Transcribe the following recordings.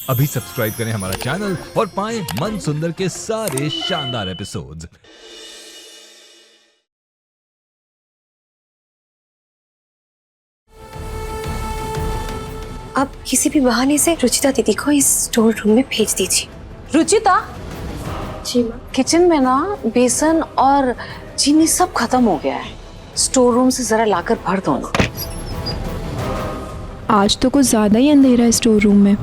अभी सब्सक्राइब करें हमारा चैनल और पाएं मन सुंदर के सारे शानदार एपिसोड्स। अब किसी भी बहाने से रुचिता दीदी को इस स्टोर रूम में भेज दीजिए। रुचिता, जी माँ। किचन में ना बेसन और चीनी सब खत्म हो गया है। स्टोर रूम से जरा लाकर भर दो ना। आज तो कुछ ज्यादा ही अंधेरा है स्टोर रूम में।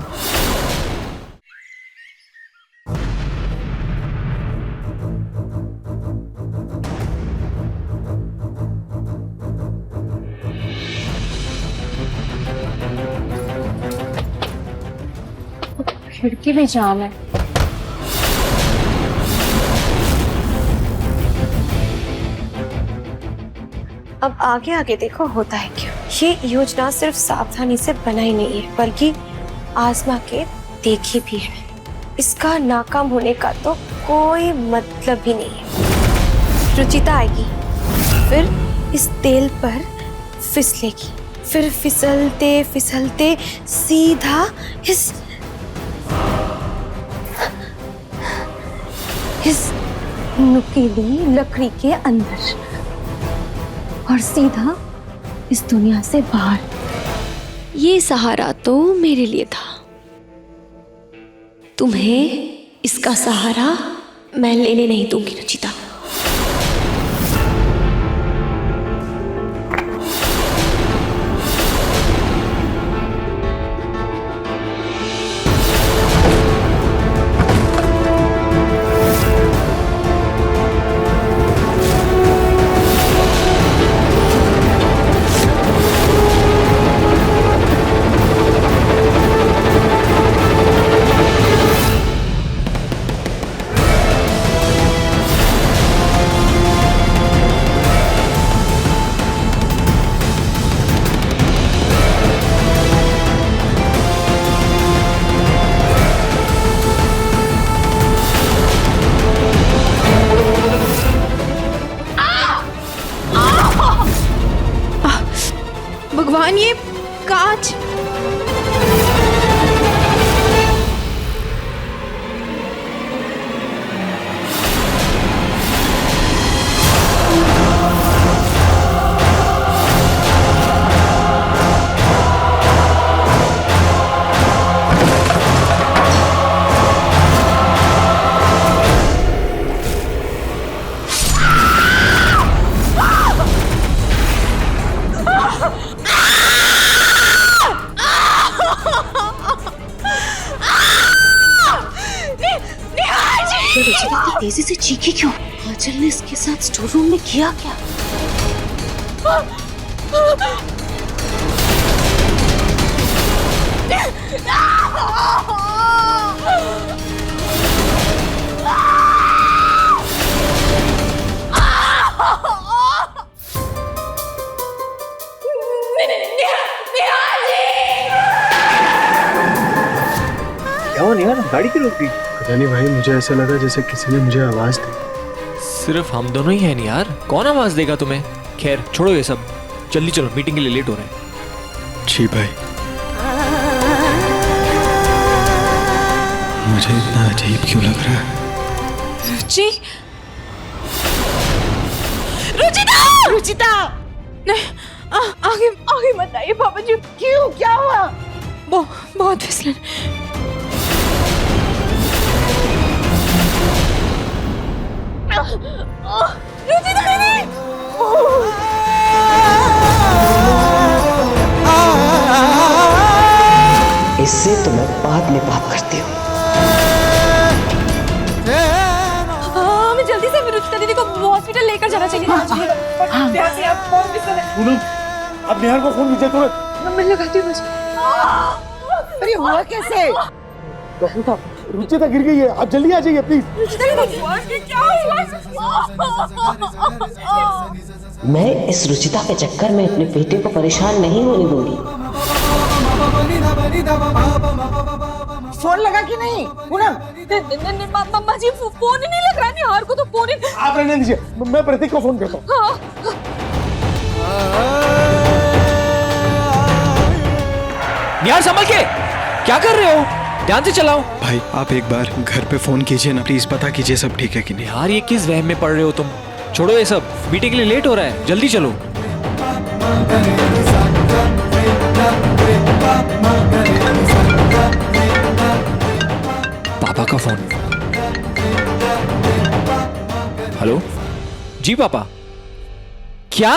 खिड़की में जाम है। अब आगे आगे देखो होता है क्या। ये योजना सिर्फ सावधानी से बनाई नहीं है बल्कि आजमा के देखी भी है। इसका नाकाम होने का तो कोई मतलब ही नहीं है। रुचिता आएगी, फिर इस तेल पर फिसलेगी, फिर फिसलते फिसलते सीधा इस नुकीली लकड़ी के अंदर और सीधा इस दुनिया से बाहर। ये सहारा तो मेरे लिए था, तुम्हें इसका सहारा मैं लेने नहीं दूंगी रुचिता। भगवान, ये कांच। तो रुचिता इतनी तेजी से चीखी क्यों? आंचल ने इसके साथ स्टोर रूम में किया क्या? क्या हुआ निहाल, गाड़ी क्यों रुक गई? पता नहीं भाई, मुझे ऐसा लगा जैसे किसी ने मुझे आवाज दी। सिर्फ हम दोनों ही हैं नहीं यार, कौन आवाज देगा तुम्हें? खैर छोड़ो ये सब, जल्दी चलो, मीटिंग के लिए लेट हो रहे हैं। जी भाई। मुझे इतना अजीब क्यों लग रहा है? रुचि, रुचिता, नहीं, आगे आगे मत आइए पापा जी। क्यों, क्या हुआ? बहुत फिसलन। रुचिता नहीं। इससे तो मैं बाद में बात करती हूँ। हमें जल्दी से रुचिता दीदी को हॉस्पिटल लेकर जाना चाहिए। पूनम, अब निहाल को फोन कीजिए तुरंत। मैं लगाती हूँ मुझे। अरे हुआ कैसे? डॉक्टर साहब, रुचिता गिर गई है, आप जल्दी आ जाइए प्लीज। मैं इस रुचिता के चक्कर में अपने बेटे को परेशान नहीं होने दूंगी। फोन लगा कि नहीं? पूनम, मम्मा जी फोन ही नहीं लग रहा। निहार को तो फोन ही। आप रहने दीजिए, मैं प्रतीक को फोन करता हूँ। निहार संभल के, क्या कर रहे हो? ध्यान से चलाओ। भाई आप एक बार घर पे फोन कीजिए ना प्लीज, पता कीजिए सब ठीक है कि नहीं। यार ये किस वहम में पड़ रहे हो तुम? छोड़ो ये सब, मीटिंग के लिए लेट हो रहा है, जल्दी चलो। पापा का फोन। हेलो जी पापा। क्या?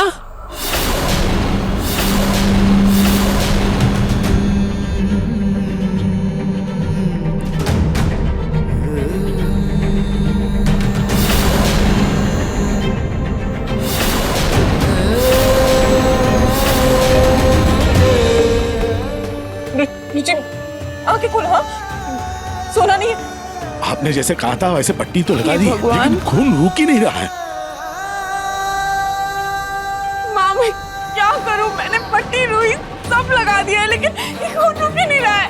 नीचे आंखें खोलो। हाँ, सोना नहीं है। आपने जैसे कहा था वैसे पट्टी तो लगा दी, भगवान। लेकिन खून रुक ही नहीं रहा है। माँ मैं क्या करूं? मैंने पट्टी रुई सब लगा दिया है, लेकिन ये खून रुक ही नहीं रहा है।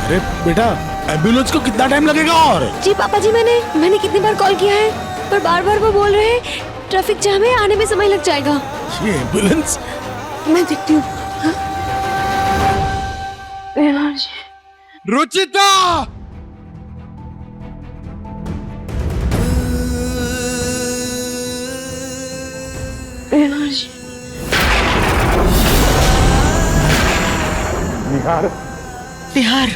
अरे बेटा, एम्बुलेंस को कितना टाइम लगेगा? और जी पापा जी, मैंने कितनी बार कॉल किया है, पर बार बार वो बोल रहे हैं ट्रैफिक जाम है, आने में समय लग जाएगा। ये एम्बुलेंस मैं देखती हूँ। रुचिता! निहार, बिहार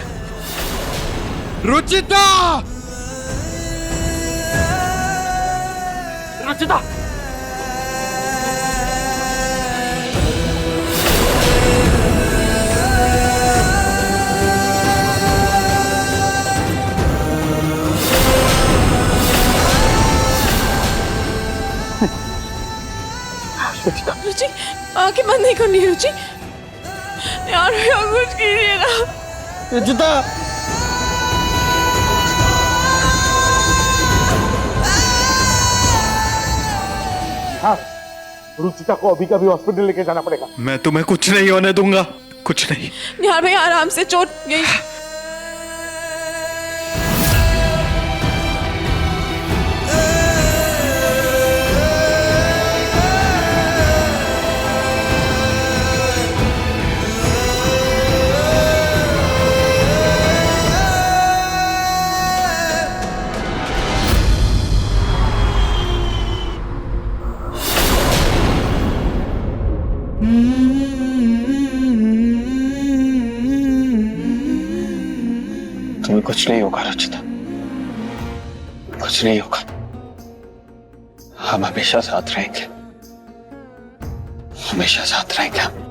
रुचिता! रुचिता! रुचि आंखें बंद नहीं करनी है। रुचि यार कुछ कीजिए ना। रुचिता! हाँ, रुचिता को अभी कभी हॉस्पिटल लेके जाना पड़ेगा। मैं तुम्हें कुछ नहीं होने दूंगा, कुछ नहीं। निहार भाई आराम से, चोट गई। तुम्हें कुछ नहीं होगा रुचिता, कुछ नहीं होगा। हम हमेशा साथ रहेंगे, हमेशा साथ रहेंगे हम।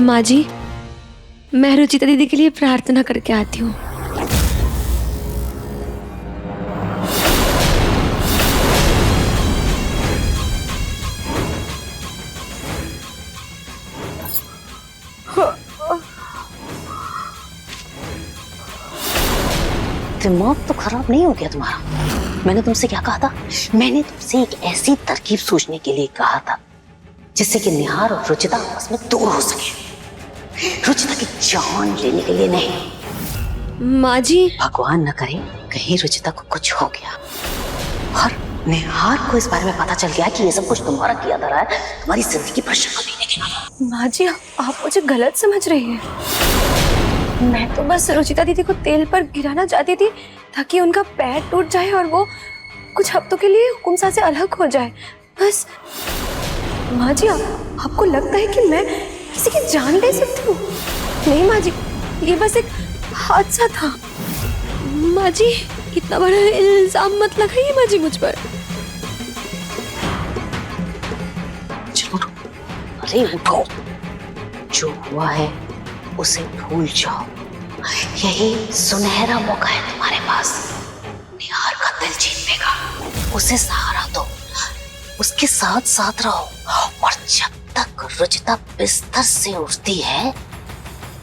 माँ जी, मैं रुचिता दीदी के लिए प्रार्थना करके आती हूँ। दिमाग तो खराब नहीं हो गया तुम्हारा? मैंने तुमसे क्या कहा था? मैंने तुमसे एक ऐसी तरकीब सोचने के लिए कहा था जिससे कि निहार और रुचिता आपस में दूर हो सके। रुचिता की जान लेने के लिए नहीं। माँ जी, भगवान न करे कहीं रुचिता को कुछ हो गया और निहार को इस बारे में पता चल गया कि ये सब कुछ तुम्हारा किया जा रहा है, तुम्हारी जिंदगी पर शक नहीं देखेगा। माँ जी, आप मुझे गलत समझ रही हैं। मैं तो बस रुचिता दीदी को तेल पर गिराना चाहती थी ताकि उनका पैर टूट जाए और वो कुछ हफ्तों के लिए हुकुमसा से अलग हो जाए, बस। माँ जी, आपको लगता है कि मैं किसी की जान ले सकती हूँ? नहीं माँ जी, ये बस एक हादसा था। माँ जी, इतना बड़ा इल्जाम मत लगाइए माँ जी मुझ पर। चलो, अरे उठो, जो हुआ है उसे भूल जाओ। यही सुनहरा मौका है तुम्हारे पास निहार का दिल जीतने का। उसे सहारा दो, उसके साथ साथ रहो और जब तक रुचिता बिस्तर से उठती है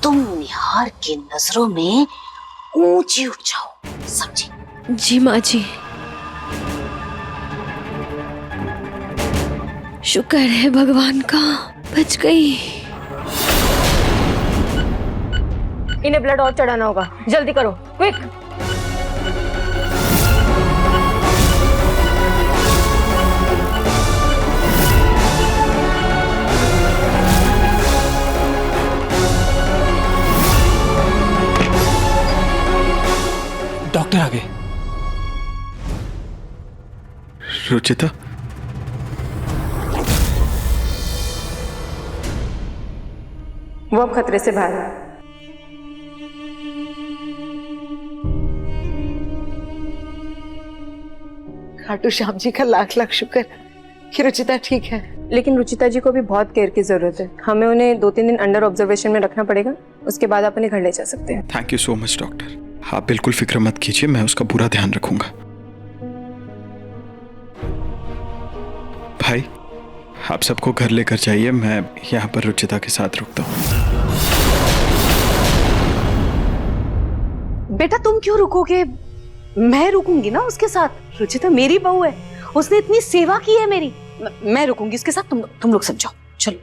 तुम निहार की नजरों में ऊंची उठ जाओ, समझी? जी माँ जी। शुक्र है भगवान का, बच गई। इन्हें ब्लड और चढ़ाना होगा, जल्दी करो, क्विक। डॉक्टर आ गए। रुचिता, वो अब खतरे से बाहर है। खाटू श्याम जी का लाख लाख शुक्र कि रुचिता ठीक है। लेकिन रुचिता जी को भी बहुत केयर की जरूरत है। हमें उन्हें 2-3 दिन अंडर ऑब्जर्वेशन में रखना पड़ेगा, उसके बाद आप उन्हें घर ले जा सकते हैं। Thank you so much doctor. आप बिल्कुल फिक्र मत कीजिए, मैं उसका पूरा ध्यान रखूंगा। भाई, आप सबको घर लेकर जाइए, मैं यहाँ पर रुचिता के साथ रुकता हूँ। बेटा तुम क्यों रुकोगे? मैं रुकूंगी ना उसके साथ। रुचिता मेरी बहू है, उसने इतनी सेवा की है मेरी। मैं रुकूंगी उसके साथ, तुम लोग सब जाओ, चलो।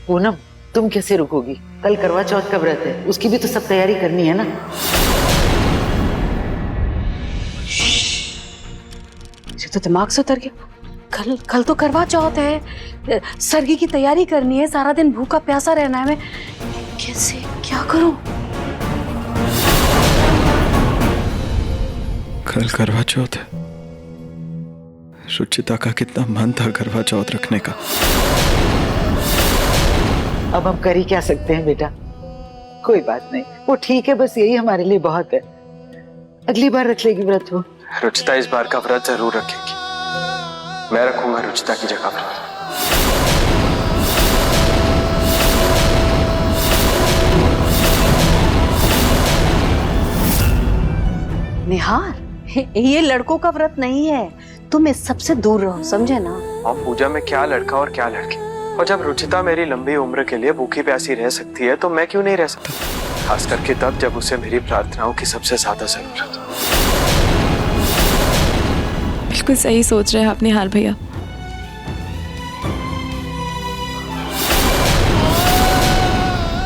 पूनम, तुम कैसे रुकोगी? कल करवा चौथ का व्रत है, उसकी भी तो सब तैयारी करनी है ना। ये तो दिमाग से उतर गया। कल तो करवा चौथ है, सरगी की तैयारी करनी है, सारा दिन भूखा प्यासा रहना है। मैं कैसे क्या करूं? कल करवा चौथ है। रुचिता का कितना मन था करवा चौथ रखने का। अब हम कर ही क्या सकते हैं बेटा, कोई बात नहीं, वो ठीक है, बस यही हमारे लिए बहुत है। अगली बार रख लेगी व्रत वो। रुचिता इस बार का व्रत जरूर रखेगी, मैं रखूंगा रुचिता की जगह पर। निहार, ये लड़कों का व्रत नहीं है, तुम इस सबसे दूर रहो, समझे ना? और पूजा में क्या लड़का और क्या लड़की, और जब रुचिता मेरी लंबी उम्र के लिए भूखी प्यासी रह सकती है तो मैं क्यों नहीं रह सकता, खास करके तब जब उसे मेरी प्रार्थनाओं की सबसे ज्यादा जरूरत हो। बिल्कुल सही सोच रहे हैं आप निहार भैया।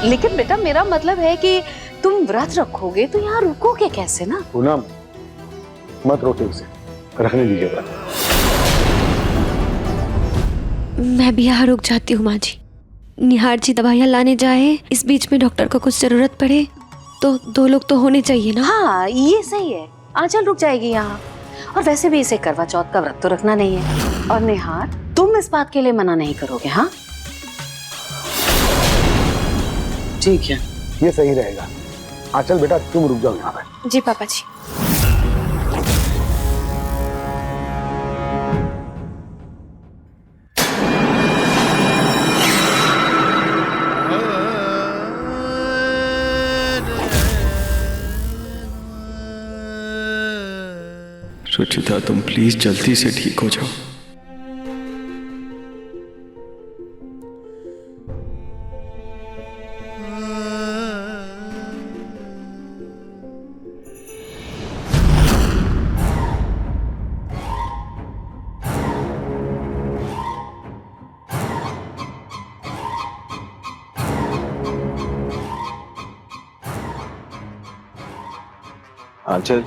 लेकिन बेटा मेरा मतलब है कि तुम व्रत रखोगे तो यहाँ रुकोगे कैसे ना? पूनम, मत रोटे उसे, रखने दीजिए व्रत। मैं भी यहाँ रुक जाती हूँ माँ जी। निहार जी दवाइयाँ लाने जाए, इस बीच में डॉक्टर को कुछ जरूरत पड़े तो 2 लोग तो होने चाहिए ना। हाँ ये सही है, आंचल रुक जाएगी यहाँ। और वैसे भी इसे करवा चौथ का व्रत तो रखना नहीं है। और निहार, तुम इस बात के लिए मना नहीं करोगे? हाँ ठीक है, ये सही रहेगा। आंचल बेटा तुम रुक जाओ यहाँ पे। जी पापा जी। रुचिता, तुम प्लीज जल्दी से ठीक हो जाओ। आंचल,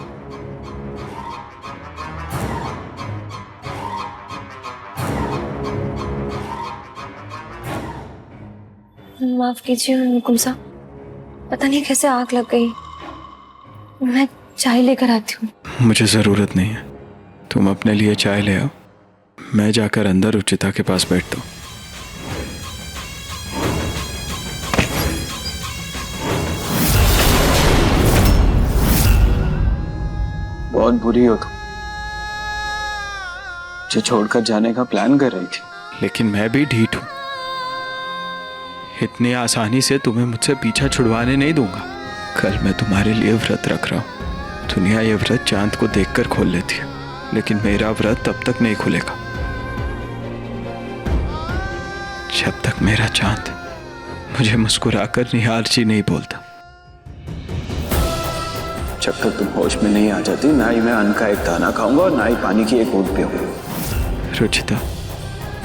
माफ कीजिए हुकुम साहब, पता नहीं कैसे आग लग गई। मैं चाय लेकर आती हूँ। मुझे जरूरत नहीं है, तुम अपने लिए चाय ले आओ, मैं जाकर अंदर रुचिता के पास बैठता हूँ। बहुत बुरी हो तुम, मुझे छोड़कर जाने का प्लान कर रही थी, लेकिन मैं भी ढीठ हूं। इतनी आसानी से तुम्हें मुझसे पीछा छुड़वाने नहीं दूंगा। कल मैं तुम्हारे लिए व्रत रख रहा हूं। दुनिया ये व्रत चांद को देखकर खोल लेती है, लेकिन मेरा व्रत तब तक नहीं खुलेगा जब तक मेरा चांद मुझे मुस्कुराकर निहार जी नहीं बोलता। जब तक तुम होश में नहीं आ जाती, ना ही मैं अन्न का एक दाना खाऊंगा और ना ही पानी की एक बूंद पीऊंगा। रुचिता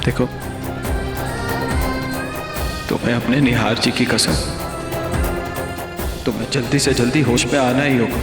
देखो, तुम्हें अपने निहार जी की कसम, तुम्हें जल्दी से जल्दी होश में आना ही होगा।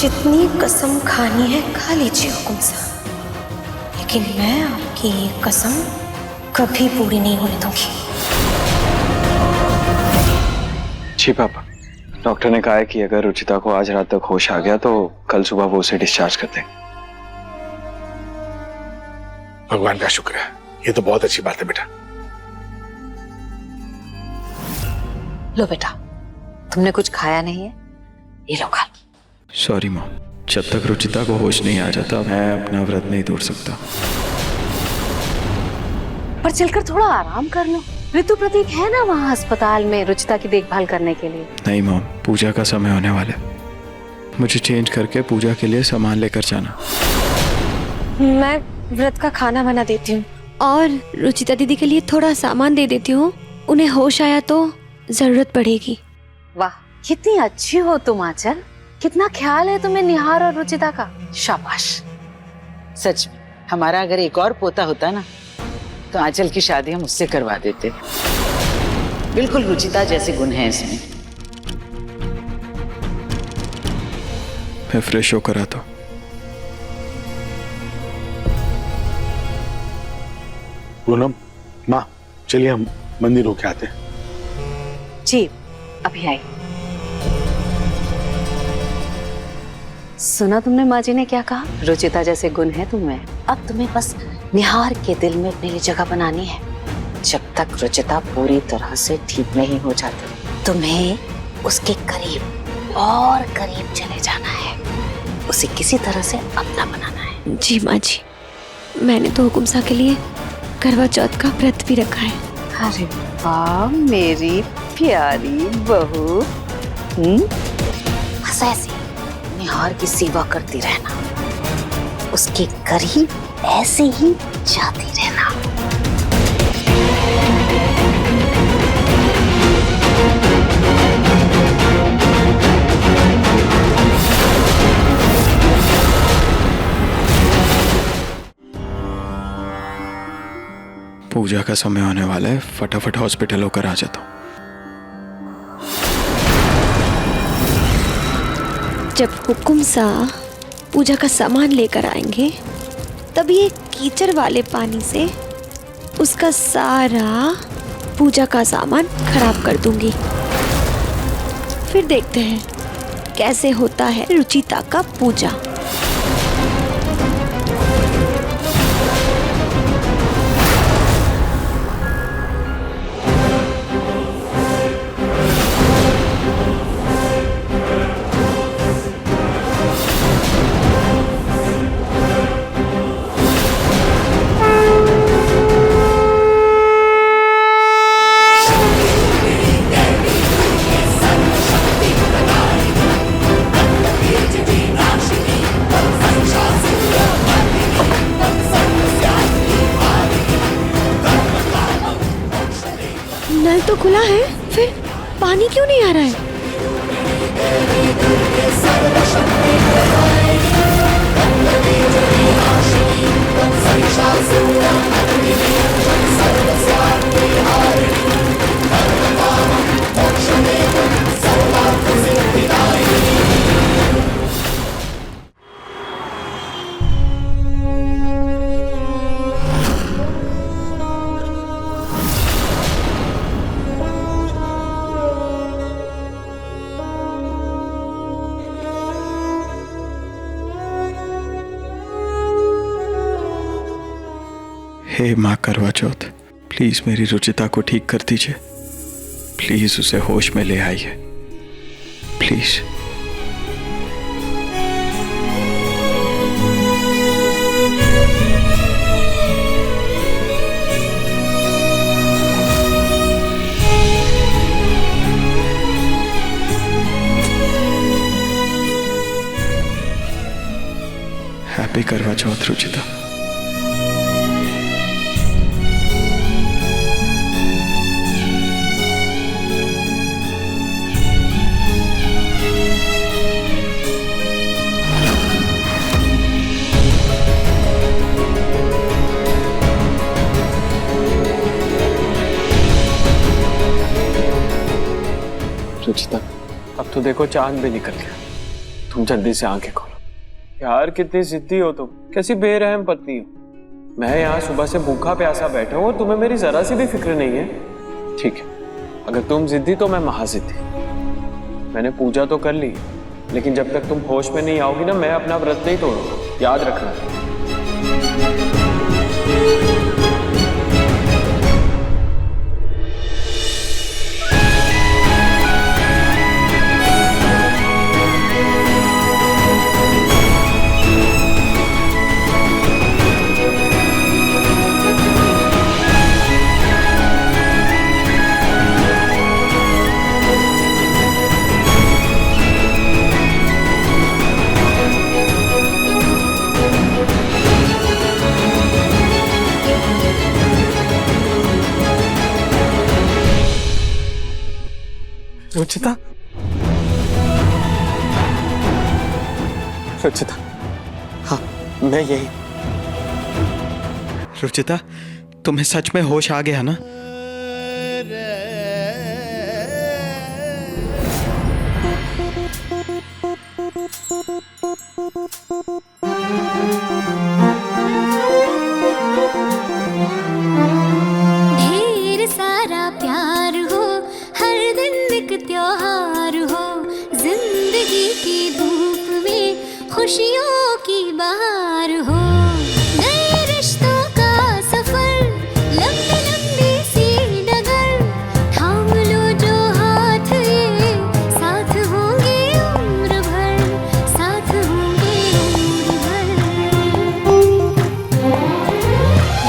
जितनी कसम खानी है खा लीजिए हुकुम साहब, लेकिन मैं आपकी ये कसम कभी पूरी नहीं होने दूंगी। जी पापा, डॉक्टर ने कहा है कि अगर रुचिता को आज रात तक होश आ गया तो कल सुबह वो उसे डिस्चार्ज कर दें। भगवान का शुक्र है, ये तो बहुत अच्छी बात है बेटा। लो बेटा, तुमने कुछ खाया नहीं है, ये लो खा लो। सॉरी मॉम, जब तक रुचिता को होश नहीं आ जाता मैं अपना व्रत नहीं तोड़ सकता। पर चलकर थोड़ा आराम कर लो। ऋतु प्रतीक है ना वहाँ अस्पताल में रुचिता की देखभाल करने के लिए। नहीं मॉम, पूजा का समय होने वाला है, मुझे चेंज करके पूजा के लिए सामान लेकर जाना। मैं व्रत का खाना बना देती हूँ और रुचिता दीदी के लिए थोड़ा सामान दे देती हूँ, उन्हें होश आया तो जरूरत पड़ेगी। वाह, कितनी अच्छी हो तुम आंचल, कितना ख्याल है तुम्हें निहार और रुचिता का, शाबाश। सच में हमारा अगर एक और पोता होता ना तो आंचल की शादी हम उससे करवा देते। बिल्कुल रुचिता जैसे गुण हैं इसमें। मैं फ्रेश होकर आता हूँ। पूनम माँ, चलिए हम मंदिर होके आते हैं। जी अभी आई। सुना तुमने माँ जी ने क्या कहा? रुचिता जैसे गुण है तुम्हें, अब तुम्हें बस निहार के दिल में अपनी जगह बनानी है। जब तक रुचिता पूरी तरह से ठीक नहीं हो जाती, तुम्हें उसके करीब और करीब चले जाना है, उसे किसी तरह से अपना बनाना है। जी माँ जी, मैंने तो हुकुम साहब के लिए करवा चौथ का व्रत भी रखा है। अरे वाह मेरी प्यारी बहू, बस ऐसे निहार की सेवा करती रहना, उसके करीब ऐसे ही जाती रहना। पूजा का समय होने वाला है, फटाफट हॉस्पिटल होकर आ जाता हूँ। जब हुकुम साहब पूजा का सामान लेकर आएंगे तब ये कीचड़ वाले पानी से उसका सारा पूजा का सामान खराब कर दूंगी। फिर देखते हैं कैसे होता है रुचिता का पूजा। नल तो खुला है, फिर पानी क्यों नहीं आ रहा है? हे माँ करवा चौथ, प्लीज मेरी रुचिता को ठीक कर दीजिए, प्लीज उसे होश में ले आइए, प्लीज। हैप्पी करवा चौथ रुचिता। रुचिता, अब तो देखो चांद भी निकल गया। तुम जल्दी से आंखें खोलो। यार कितनी जिद्दी हो तुम, कैसी बेरहम पत्नी हो। मैं यहाँ सुबह से भूखा प्यासा बैठा हूँ और तुम्हें मेरी जरा सी भी फिक्र नहीं है। ठीक है, अगर तुम जिद्दी तो मैं महाजिद्दी। मैंने पूजा तो कर ली, लेकिन जब तक तुम होश में नहीं आओगी ना, मैं अपना व्रत नहीं तोड़ूंगा, याद रखना। रुचिता, रुचिता, हाँ मैं यही। रुचिता, तुम्हें सच में होश आ गया ना? ढेर सारा प्यार हो, हर दिन एक त्योहार हो, जिंदगी की धूप में खुशियों की बहार हो। नए रिश्तों का सफर, लंबी लंबी सी डगर, थाम लो जो हाथ ये, साथ होंगे उम्र भर, साथ होंगे उम्र भर।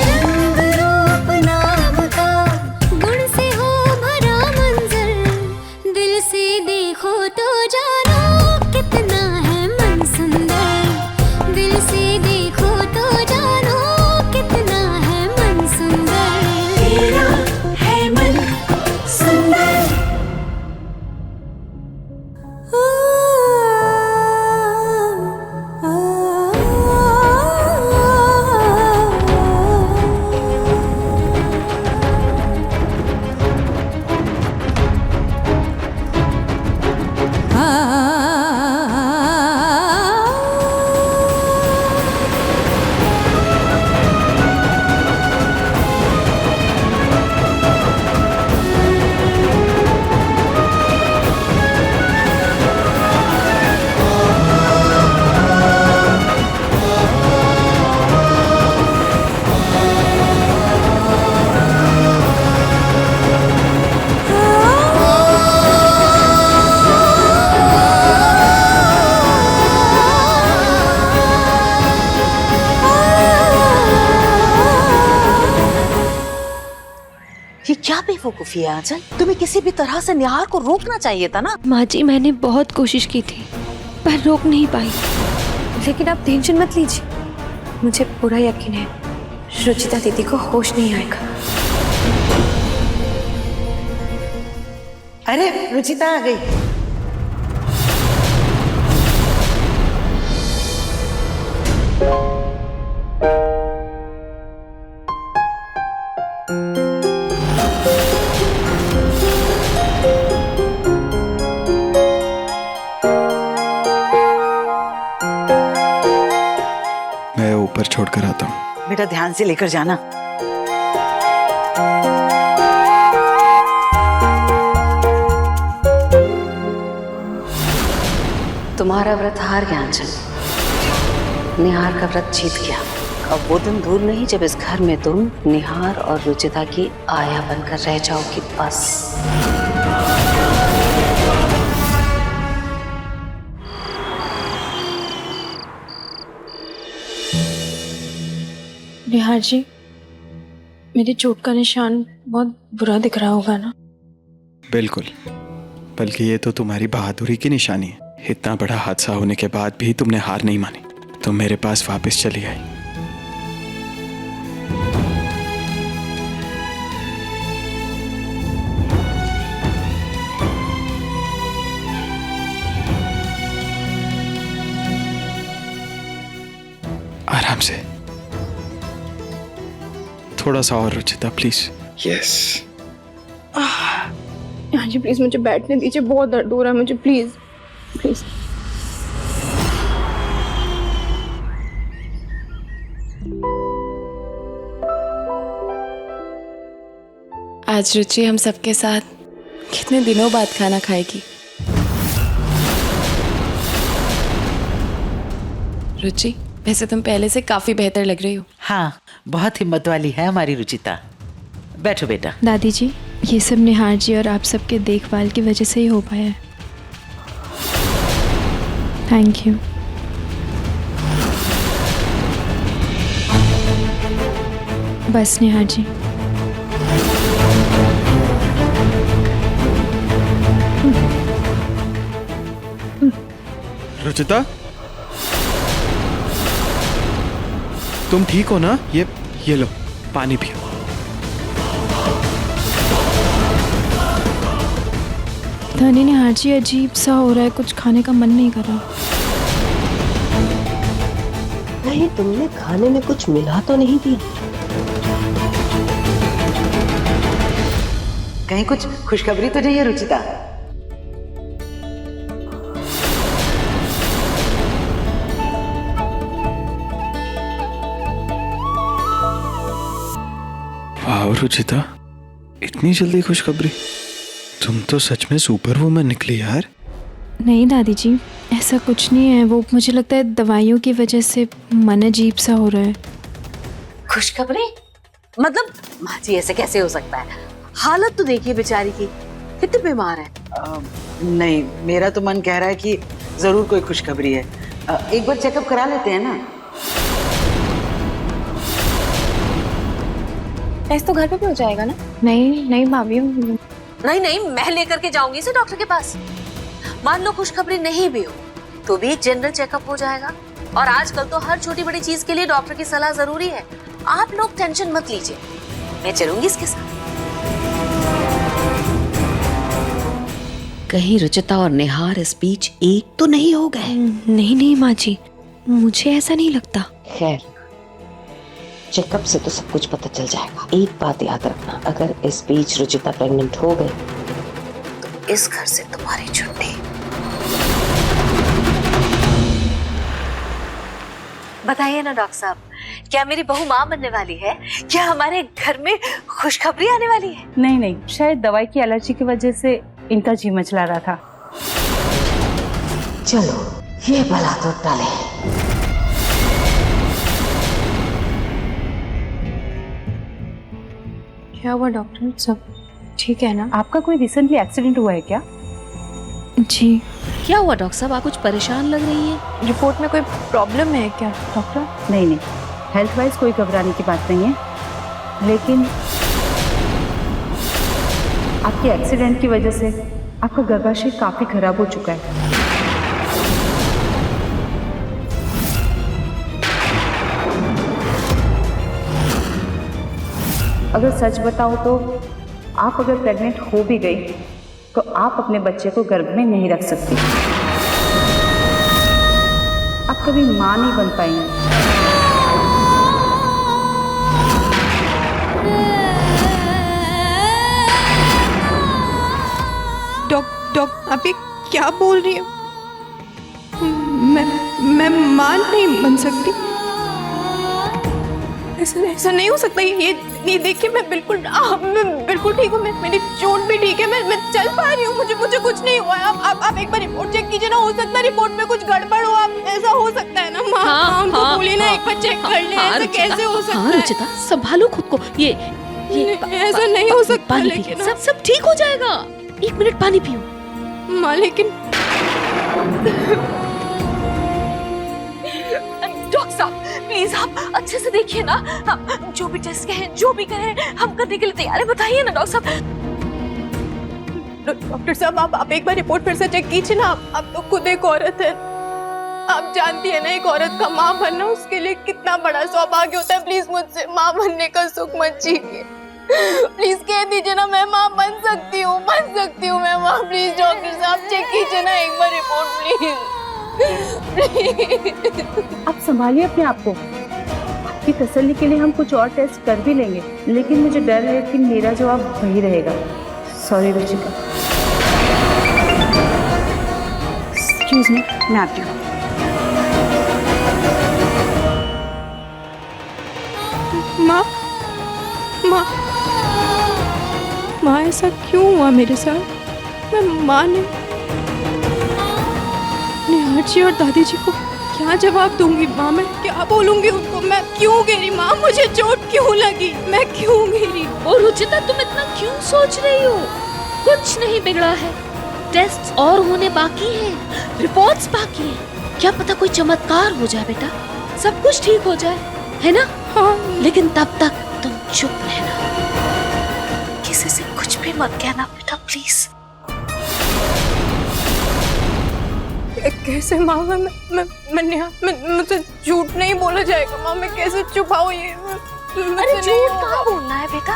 रंग रूप नाम का गुण से हो भरा मंजर, दिल से देखो तो जानो कितना है मन सुंदर। दिल से देखो तो जानो कितना है मन सुंदर। तेरा है मन सुंदर। ये क्या बेवकूफी है आंचल? तुम्हें किसी भी तरह से निहार को रोकना चाहिए था ना। माँ जी, मैंने बहुत कोशिश की थी पर रोक नहीं पाई। लेकिन आप टेंशन मत लीजिए, मुझे पूरा यकीन है रुचिता दीदी को होश नहीं आएगा। अरे रुचिता आ गई। मैं ऊपर छोड़कर आता हूँ। बेटा ध्यान से लेकर जाना। तुम्हारा व्रत हार गया आंचल। निहार का व्रत जीत गया। अब वो दिन दूर नहीं जब इस घर में तुम निहार और रुचिता की आया बनकर रह जाओगी बस। निहार जी, मेरी चोट का निशान बहुत बुरा दिख रहा होगा ना? बिल्कुल, बल्कि ये तो तुम्हारी बहादुरी की निशानी है। इतना बड़ा हादसा होने के बाद भी तुमने हार नहीं मानी, तुम मेरे पास वापस चली आई। आराम से, थोड़ा सा और रुचिता प्लीज। यस। हाँ जी प्लीज मुझे बैठने दीजिए, बहुत दर्द हो रहा है मुझे, प्लीज प्लीज। आज रुचि हम सबके साथ कितने दिनों बाद खाना खाएगी। रुचि, वैसे तुम पहले से काफी बेहतर लग रही हो। हाँ, बहुत हिम्मत वाली है हमारी रुचिता। बैठो बेटा। दादी जी, ये सब निहार जी और आप सबके देखभाल की वजह से ही हो पाया है। Thank you. बस निहार जी। रुचिता, तुम ठीक हो ना? ये लो पानी पियो। धनी निहार जी, अजीब सा हो रहा है, कुछ खाने का मन नहीं कर रहा। नहीं, तुमने खाने में कुछ मिला तो नहीं दिया? कहीं कुछ खुशखबरी तो नहीं है रुचिता? वाह रुचिता, इतनी जल्दी खुशखबरी? तुम तो सच में सुपर वुमन निकली यार। नहीं दादी जी, ऐसा कुछ नहीं है, वो मुझे लगता है दवाइयों की वजह से मन अजीब सा हो रहा है। खुशखबरी? मतलब माँ जी ऐसे कैसे हो सकता है? हालत तो देखिए बेचारी की, कितनी बीमार है। नहीं, मेरा तो मन कह रहा है कि जरूर कोई खुशखबरी है। एक बार चेकअप करा लेते हैं ना। टेस्ट तो घर पे भी हो जाएगा ना? नहीं नहीं भाभी, नहीं नहीं, मैं लेकर के जाऊंगी इसे डॉक्टर के पास। मान लो खुशखबरी नहीं भी हो तो भी एक जनरल चेकअप हो जाएगा। और आजकल तो हर छोटी बड़ी चीज के लिए डॉक्टर की सलाह जरूरी है। आप लोग टेंशन मत लीजिए, मैं चलूंगी इसके साथ। कहीं रुचिता और निहार इस बीच एक तो नहीं हो गए? नहीं नहीं माँ जी, मुझे ऐसा नहीं लगता। खैर, चेकअप से तो सब कुछ पता चल जाएगा। एक बात याद रखना, अगर इस बीच रुचिता प्रेग्नेंट हो गई तो इस घर से तुम्हारी छुट्टी। बताइए ना डॉक्टर साहब, क्या मेरी बहू माँ बनने वाली है? क्या हमारे घर में खुशखबरी आने वाली है? नहीं नहीं, शायद दवाई की एलर्जी की वजह से इनका जी मचला रहा था। चलो ये भला तो टले। क्या हुआ डॉक्टर, सब ठीक है ना? आपका कोई रिसेंटली एक्सीडेंट हुआ है क्या? जी। क्या हुआ डॉक्टर साहब, आप कुछ परेशान लग रही हैं? रिपोर्ट में कोई प्रॉब्लम है क्या डॉक्टर? नहीं नहीं, हेल्थ वाइज कोई घबराने की बात नहीं है, लेकिन आपके एक्सीडेंट की वजह से आपका गर्भाशय काफी खराब हो चुका है। अगर सच बताओ तो आप अगर प्रेग्नेंट हो भी गई तो आप अपने बच्चे को गर्भ में नहीं रख सकती। आप कभी मां नहीं बन पाएंगी। आप ये क्या बोल रही हैं? मैं मां नहीं बन सकती? ऐसा नहीं हो सकता। ये देखिए, मैं बिल्कुल ठीक हूँ। मेरी चोट भी ठीक है, मैं चल पा रही हूँ, मुझे कुछ नहीं हुआ है। आप एक बार रिपोर्ट चेक कीजिए ना, हो सकता है रिपोर्ट में कुछ गड़बड़ हो। आप ऐसा हो सकता है ना माँ? उनको बोलिए ना एक बार चेक कर ले। ऐसा कैसे हो सकता है? रुचिता, संभालो खुद को। ये ऐसा नहीं हो सकता। लेकिन सब ठीक हो जाएगा। 1 मिनट पानी पियो माँ। लेकिन डॉक्टर साहब प्लीज साहब अच्छे से देखिए ना, जो भी टेस्ट कहें, जो भी कहें, हम करने के लिए तैयार है। बताइए ना डॉक्टर साहब। डॉक्टर साहब आप एक बार रिपोर्ट फिर से चेक कीजिए ना। आप तो खुद एक औरत है, आप जानती है ना एक औरत का माँ बनना उसके लिए कितना बड़ा सौभाग्य होता है। प्लीज मुझसे माँ बनने का सुख मत छीनिए। प्लीज कह दीजिए ना मैं माँ बन सकती हूँ मैं माँ। प्लीज डॉक्टर साहब चेक कीजिए ना एक बार रिपोर्ट प्लीज। आप संभालिए अपने आप को। आपकी तसल्ली के लिए हम कुछ और टेस्ट कर भी लेंगे, लेकिन मुझे डर है कि मेरा जवाब वही रहेगा। सॉरी रुचिका। एक्सक्यूज मी, मैं आती हूँ। माँ माँ माँ ऐसा क्यों हुआ मेरे साथ? मैं माँ ने निहार जी और दादी जी को क्या जवाब दूंगी? माँ मैं क्या बोलूंगी उनको? मैं क्यों गिरी माँ? मुझे चोट क्यों लगी? मैं क्यों गिरी? और रुचिता तुम इतना क्यों सोच रही हो? कुछ नहीं बिगड़ा है, टेस्ट और होने बाकी हैं, रिपोर्ट्स बाकी हैं। क्या पता कोई चमत्कार हो जाए बेटा, सब कुछ ठीक हो जाए, है ना? हाँ। लेकिन तब तक तुम चुप रहना, किसी से कुछ भी मत कहना बेटा प्लीज। कैसे माँ? मैं मुझसे झूठ नहीं बोला जाएगा माँ, मैं कैसे छुपाऊं ये? अरे झूठ कहाँ बोलना है बेटा,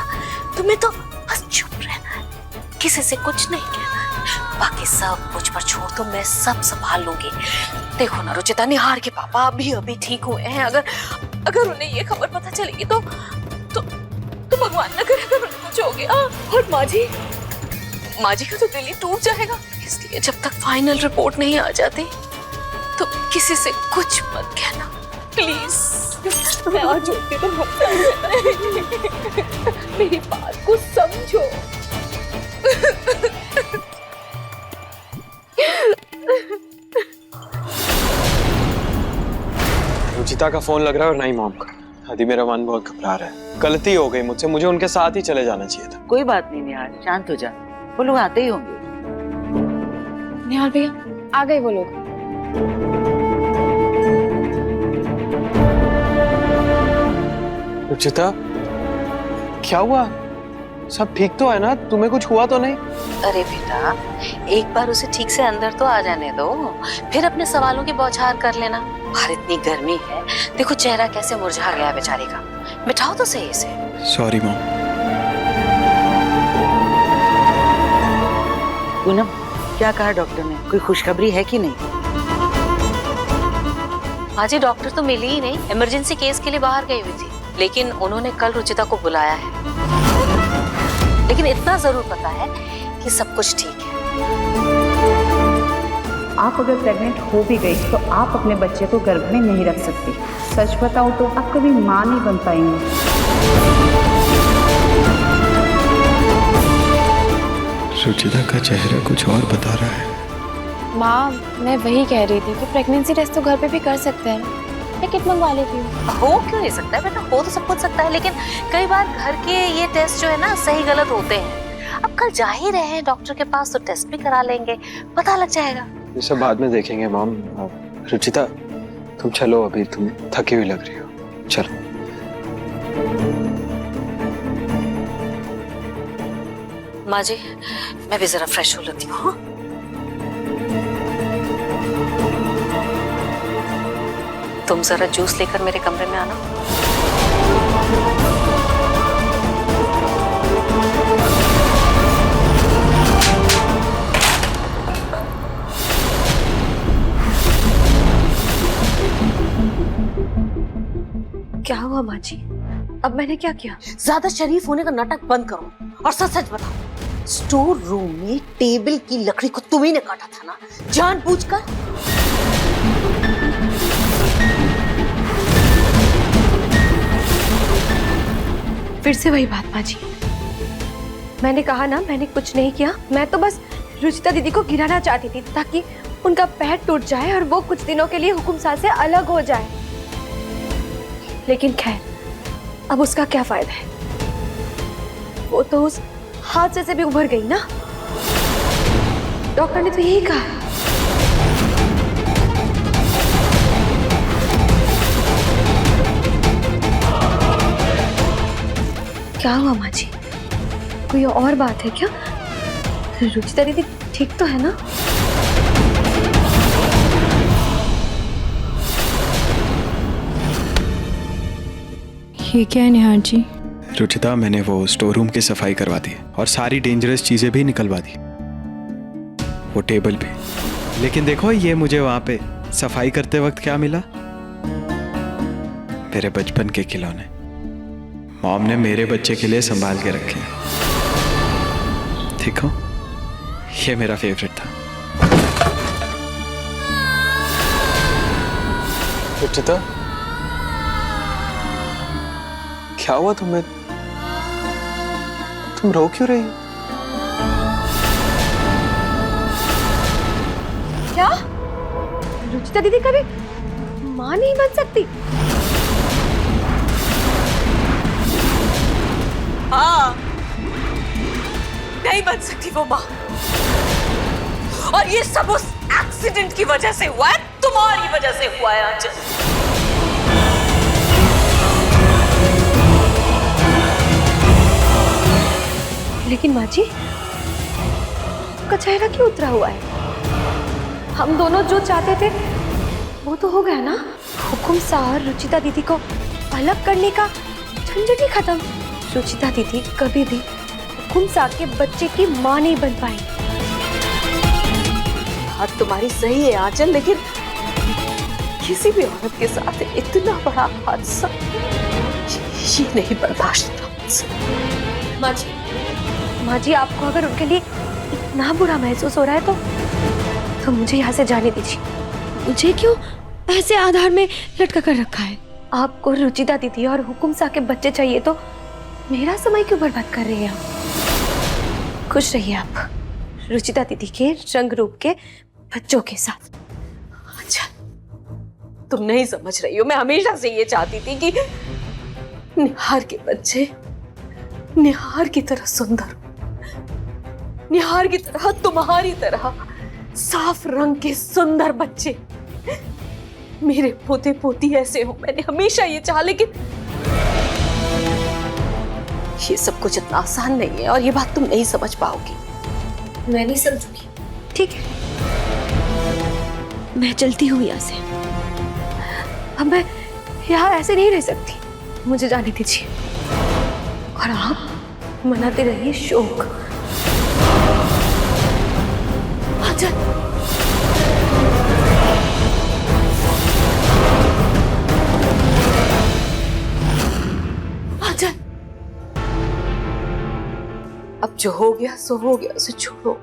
तुम्हें तो बस चुप रहना है, किसी से कुछ नहीं कहना है, बाकी सब मुझ पर छोड़ दो, मैं सब संभाल लूंगी। देखो ना रुचिता, निहार के पापा अभी ठीक हुए हैं, अगर उन्हें ये खबर पता चलेगी तो भगवान न करे अगर उन्हें कुछ हो गया, और माँ जी का तो दिल ही टूट जाएगा। इसलिए जब तक फाइनल रिपोर्ट नहीं आ जाती तो किसी से कुछ मत कहना प्लीज। मैं और झूठी तो मेरी बात को समझो। रुचिता का फोन लग रहा है और नहीं मॉम का। दादी मेरा मन बहुत घबरा रहा है, गलती हो गई मुझसे, मुझे उनके साथ ही चले जाना चाहिए था। कोई बात नहीं निहार, शांत हो जा, वो लोग आते ही होंगे। निहार भैया आ गए वो लोग। रुचिता क्या हुआ? सब ठीक तो है ना? तुम्हें कुछ हुआ तो नहीं? अरे बेटा एक बार उसे ठीक से अंदर तो आ जाने दो, फिर अपने सवालों की बौछार कर लेना। बाहर इतनी गर्मी है, देखो चेहरा कैसे मुरझा गया बेचारे का, बिठाओ तो सही से। Sorry mom. पूनम क्या कहा डॉक्टर ने, कोई खुशखबरी है कि नहीं? हाँ जी, डॉक्टर तो मिली ही नहीं, इमरजेंसी केस के लिए बाहर गई हुई थी, लेकिन उन्होंने कल रुचिता को बुलाया है। लेकिन इतना जरूर पता है कि सब कुछ ठीक है। आप अगर प्रेग्नेंट हो भी गई तो आप अपने बच्चे को गर्भ में नहीं रख सकती। सच बताऊं तो आप कभी माँ नहीं बन पाएंगी। रुचिता का चेहरा कुछ और बता रहा है। माँ मैं वही कह रही थी कि प्रेगनेंसी टेस्ट तो घर पे भी कर सकते हैं, मैं किट मंगवा लेती हूँ। हो क्यों नहीं सकता है बेटा, हो तो सब कुछ सकता है, लेकिन कई बार घर के ये टेस्ट जो है ना सही गलत होते हैं। अब कल जा ही रहे हैं डॉक्टर के पास तो टेस्ट भी करा लेंगे, पता लग जाएगा। ये सब बाद में देखेंगे मॉम। रुचिता तुम चलो, अभी तुम थकी हुई लग रही हो, चलो। माँ जी मैं भी जरा फ्रेश हो लेती हूँ। तुम जरा जूस लेकर मेरे कमरे में आना। क्या हुआ माँ जी? अब मैंने क्या किया? ज्यादा शरीफ होने का नाटक बंद करो और सच सच बताओ, स्टोर रूम में टेबल की लकड़ी को तुम्ही ने काटा था ना, जानबूझकर? फिर से वही बात माँ जी, मैंने कहा ना मैंने कुछ नहीं किया। मैं तो बस रुचिता दीदी को गिराना चाहती थी ताकि उनका पैर टूट जाए और वो कुछ दिनों के लिए हुकुम साहब से अलग हो जाए। लेकिन खैर अब उसका क्या फायदा है, वो तो उस हादसे से भी उभर गई ना। डॉक्टर ने तो यही कहा। क्या हुआ माँ जी? कोई और बात है क्या? रुचिता दीदी ठीक तो है ना? ये क्या है निहार जी? रुचिता, मैंने वो स्टोर रूम की सफाई करवा दी और सारी डेंजरस चीजें भी निकलवा दी, वो टेबल भी। लेकिन देखो, ये मुझे वहां पे सफाई करते वक्त क्या मिला? मेरे बचपन के खिलौने। मॉम ने मेरे बच्चे के लिए संभाल के रखे हैं। देखो, ये मेरा फेवरेट था। रुचिता, क्या हुआ तुम्हें? तुम रो क्यों रही हो? क्या? रुचिता दीदी कभी माँ नहीं बन सकती? हाँ, नहीं बन सकती वो माँ। और ये सब उस एक्सीडेंट की वजह से हुआ है, तुम्हारी वजह से हुआ है आंचल। लेकिन माँ जी, आपका चेहरा क्यों उतरा हुआ है? हम दोनों जो चाहते थे वो तो हो गया ना। हुकुम सा और रुचिता दीदी को अलग करने का झंझट ही खत्म। रुचिता दीदी कभी भी हुकुम सा के बच्चे की माँ नहीं बन पाई। बात तुम्हारी सही है आंचल, लेकिन किसी भी औरत के साथ इतना बड़ा हादसा ये नहीं बर्दाश्त होता मुझसे। माँ जी, आपको अगर उनके लिए इतना बुरा महसूस हो रहा है तो मुझे यहाँ से जाने दीजिए। मुझे क्यों ऐसे आधार में लटका कर रखा है? आपको रुचिता दीदी और हुकुम सा के बच्चे चाहिए तो मेरा समय क्यों बर्बाद कर रही हैं आप? खुश रहिए आप रुचिता दीदी के रंग रूप के बच्चों के साथ। अच्छा, तुम नहीं समझ रही हो। मैं हमेशा से ये चाहती थी कि निहार के बच्चे निहार की तरह सुंदर, निहार की तरह, तुम्हारी तरह साफ रंग के सुंदर बच्चे मेरे पोते पोती ऐसे हो। मैंने हमेशा ये चाहा, लेकिन ये सब कुछ इतना आसान नहीं है और ये बात तुम नहीं समझ पाओगी। मैं नहीं समझूंगी। ठीक है, मैं चलती हूँ यहाँ से। अब मैं यहाँ ऐसे नहीं रह सकती, मुझे जाने दीजिए और आप मनाते रहिए शोक। आंचल, आंचल, अब जो हो गया सो हो गया, उसे छोड़ो,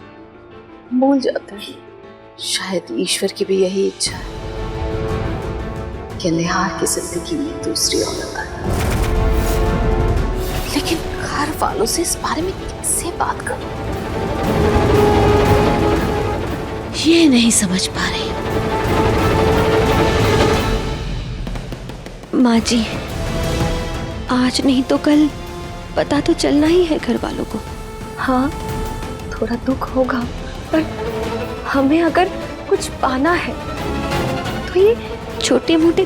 भूल जाते हैं। शायद ईश्वर की भी यही इच्छा है कि निहार की जिंदगी में दूसरी औरत आए। लेकिन घर वालों से इस बारे में कैसे बात करूं, ये नहीं समझ पा रही। माँ जी, आज नहीं तो कल पता तो चलना ही है घर वालों को। हाँ, थोड़ा दुख होगा, पर हमें अगर कुछ पाना है तो ये छोटे मोटे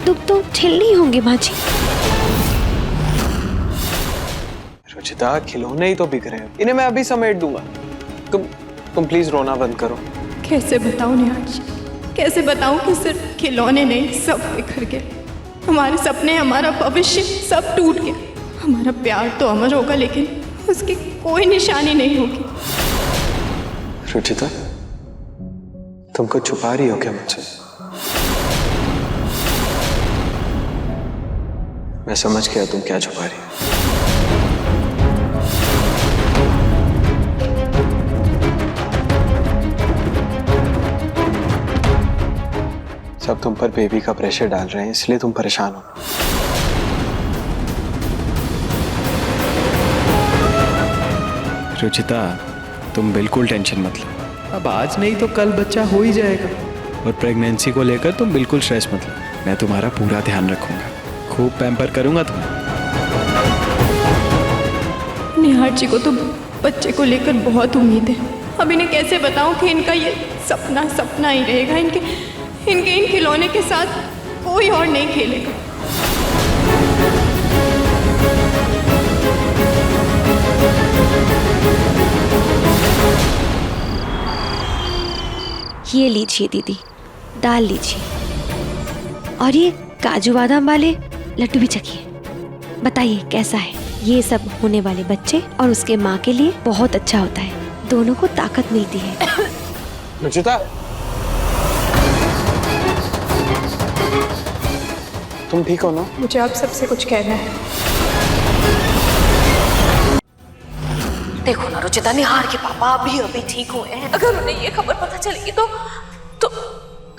दुख तो झेलने ही होंगे माँ जी। रुचिता, खिलौने ही तो बिक रहे हैं, इन्हें मैं अभी समेट दूंगा। तुम प्लीज रोना बंद करो। कैसे बताऊं निहार जी, कैसे बताऊं कि सिर्फ खिलौने नहीं, सब बिखर गए। हमारे सपने, हमारा भविष्य सब टूट गया। हमारा प्यार तो अमर होगा, लेकिन उसकी कोई निशानी नहीं होगी। रुचिता, तुम कुछ छुपा रही हो क्या मुझसे? मैं समझ गया तुम क्या छुपा रही हो। सब तुम पर बेबी का प्रेशर डाल रहे हैं, इसलिए तुम परेशान हो। रुचिता, तुम बिल्कुल टेंशन मत लो। अब आज नहीं तो कल बच्चा हो ही जाएगा। और प्रेगनेंसी को लेकर तुम बिल्कुल स्ट्रेस मत लो। मैं तुम्हारा पूरा ध्यान रखूंगा, खूब पैम्पर करूंगा तुम्हें। निहार जी को तो बच्चे को लेकर बहुत उम्मीद है। अब इन्हें कैसे बताऊं कि इनका ये सपना सपना ही रहेगा। इन खिलौने के साथ कोई और नहीं खेलेगा। ये लीजिए दीदी, दाल लीजिए, और ये काजू बादाम वाले लड्डू भी चखिए। बताइए कैसा है? ये सब होने वाले बच्चे और उसके माँ के लिए बहुत अच्छा होता है, दोनों को ताकत मिलती है। रुचिता, तुम ठीक हो ना? मुझे आप सबसे कुछ कहना है। देखो ना रुचिता, निहार के पापा अभी ठीक हुए हैं। अगर उन्हें ये खबर पता चलेगी तो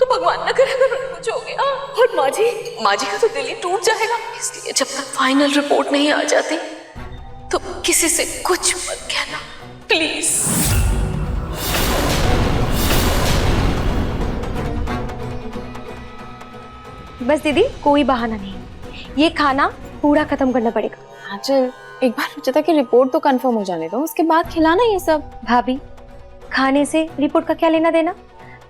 भगवान न करे अगर उन्हें कुछ हो गया, और माँ जी का तो दिल ही टूट जाएगा। इसलिए जब तक फाइनल रिपोर्ट नहीं आ जाती तो किसी से कुछ मत कहना प्लीज। बस दीदी, कोई बहाना नहीं, ये खाना पूरा खत्म करना पड़ेगा। आंचल, एक बार रुचिता की रिपोर्ट तो कंफर्म हो जाने दो, उसके बाद खिलाना ये सब। भाभी, खाने से रिपोर्ट का क्या लेना देना?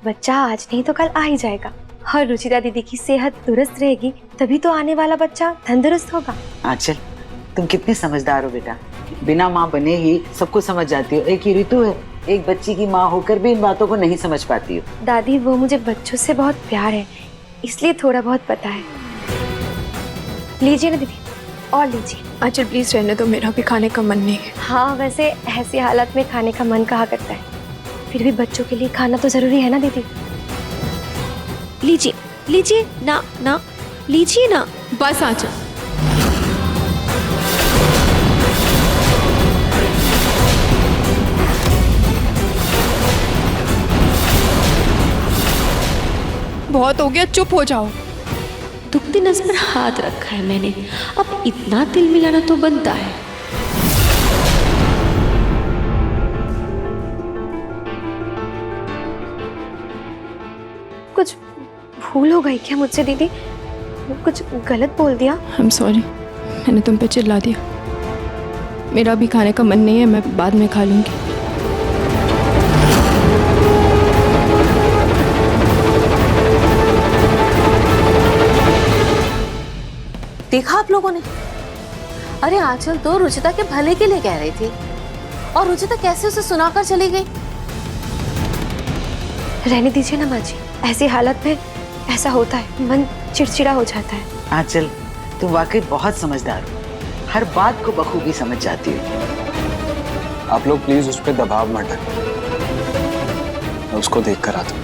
बच्चा आज नहीं तो कल आ ही जाएगा, और रुचिता दीदी की सेहत दुरुस्त रहेगी तभी तो आने वाला बच्चा तंदुरुस्त होगा। आंचल, तुम कितनी समझदार हो बेटा, बिना माँ बने ही सब कुछ समझ जाती हो। एक ही ऋतु है, एक बच्ची की माँ होकर भी इन बातों को नहीं समझ पाती हो। दादी, वो मुझे बच्चों से बहुत प्यार है, इसलिए थोड़ा बहुत पता है। लीजिए ना दीदी, और लीजिए। आंचल प्लीज रहने दो, मेरा भी खाने का मन नहीं है। हाँ, वैसे ऐसी हालत में खाने का मन कहाँ करता है, फिर भी बच्चों के लिए खाना तो जरूरी है ना दीदी। लीजिए लीजिए ना ना, लीजिए ना। बस आंचल, बहुत हो गया, चुप हो जाओ। दुखती नस पर हाथ रखा है मैंने, अब इतना तिल मिलाना तो बनता है। कुछ भूल हो गई क्या मुझसे दीदी? कुछ गलत बोल दिया? आई एम सॉरी, मैंने तुम पे चिल्ला दिया। मेरा भी खाने का मन नहीं है, मैं बाद में खा लूंगी। देखा आप लोगों ने? अरे आंचल तो रुचिता के भले के लिए कह रही थी, और रुचिता कैसे उसे सुनाकर चली गई। रहने दीजिए ना माँ जी, ऐसी हालत में ऐसा होता है, मन चिड़चिड़ा हो जाता है। आंचल, तुम वाकई बहुत समझदार हो, हर बात को बखूबी समझ जाती हो। आप लोग प्लीज उस पर दबाव मत डालें, मैं उसको देख कर आता हूँ।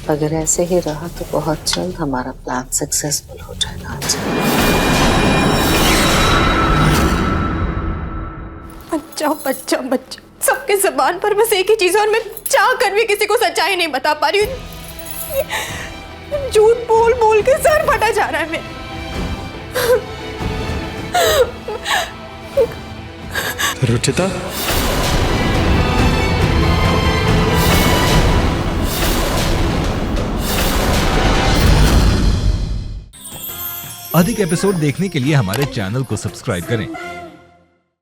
अगर ऐसे ही रहा तो बहुत जल्द हमारा प्लान सक्सेसफुल हो जाएगा। बच्चा बच्चा बच्चा, सबके ज़बान पर बस एक ही चीज़ है, और मैं चाह कर भी किसी को सच्चाई नहीं बता पा रही हूँ। झूठ बोल बोल के सर फटा जा रहा है मैं। रुचिता, अधिक एपिसोड देखने के लिए हमारे चैनल को सब्सक्राइब करें